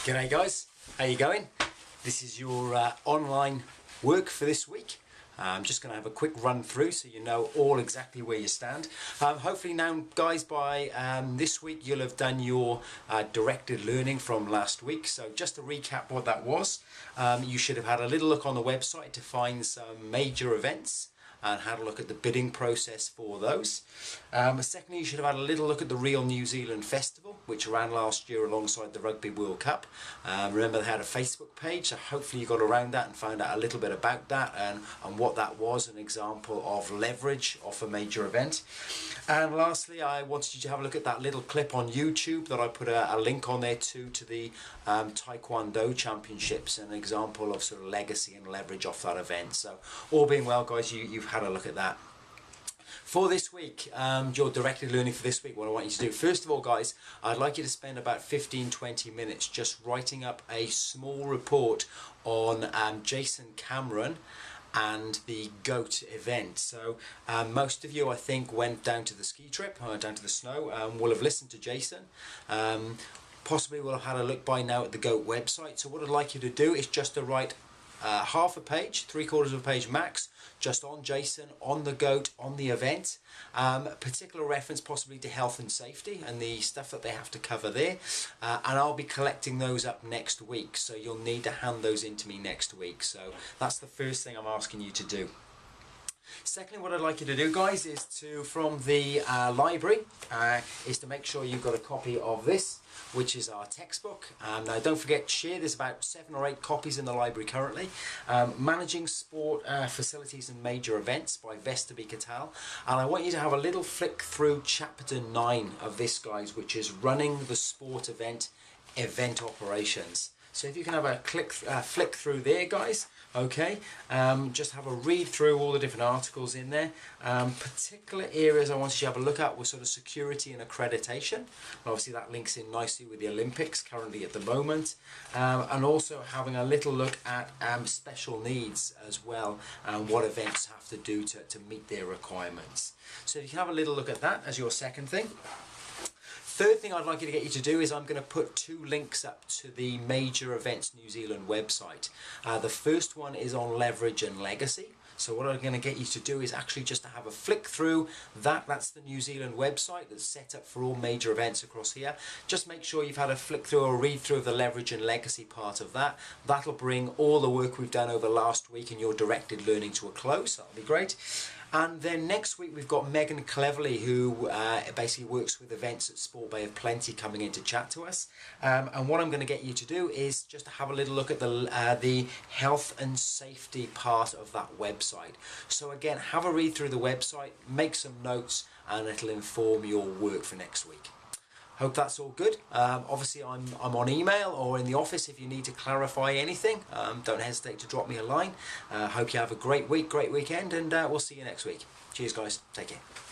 G'day guys, how you going? This is your online work for this week. I'm just going to have a quick run through so you know all exactly where you stand. Hopefully now guys by this week you'll have done your directed learning from last week. So just to recap what that was, you should have had a little look on the website to find some major events and had a look at the bidding process for those. Secondly, you should have had a little look at the Real New Zealand Festival, which ran last year alongside the Rugby World Cup. Remember they had a Facebook page, so hopefully you got around that and found out a little bit about that and what that was, an example of leverage of a major event. And lastly, I wanted you to have a look at that little clip on YouTube that I put a link on there to the Taekwondo Championships, an example of sort of legacy and leverage off that event. So all being well guys, you've had a look at that. For this week, your directed learning for this week, what I want you to do, first of all guys, I'd like you to spend about 15-20 minutes just writing up a small report on Jason Cameron and the GOAT event. So most of you I think went down to the ski trip, down to the snow, will have listened to Jason. Possibly will have had a look by now at the GOAT website. So what I'd like you to do is just to write half a page, 3/4 of a page max, just on Jason, on the GOAT, on the event. Particular reference possibly to health and safety and the stuff that they have to cover there. And I'll be collecting those up next week, so you'll need to hand those in to me next week. So that's the first thing I'm asking you to do. Secondly, what I'd like you to do guys is to, from the library, is to make sure you've got a copy of this, which is our textbook. Now don't forget, share, there's about 7 or 8 copies in the library currently. Managing Sport Facilities and Major Events by Vestaby Catal. And I want you to have a little flick through chapter 9 of this guys, which is Running the Sport Event Operations. So if you can have a flick through there guys, okay, just have a read through all the different articles in there. Particular areas I wanted you to have a look at were sort of security and accreditation. Obviously that links in nicely with the Olympics currently at the moment, and also having a little look at special needs as well, and what events have to do to meet their requirements. So if you can have a little look at that as your second thing. Third thing I'd like you to get you to do is I'm going to put 2 links up to the Major Events New Zealand website. The first one is on leverage and legacy. So what I'm going to get you to do is actually just to have a flick through that. That's the New Zealand website that's set up for all major events across here. Just make sure you've had a flick through or read through of the leverage and legacy part of that. That'll bring all the work we've done over last week and your directed learning to a close. That'll be great. And then next week we've got Megan Cleverly, who basically works with events at Sport Bay of Plenty, coming in to chat to us. And what I'm going to get you to do is just to have a little look at the health and safety part of that website. So again, have a read through the website, make some notes, and it'll inform your work for next week. Hope that's all good. Obviously I'm on email or in the office if you need to clarify anything. Don't hesitate to drop me a line. Hope you have a great week, great weekend, and we'll see you next week. Cheers guys, take care.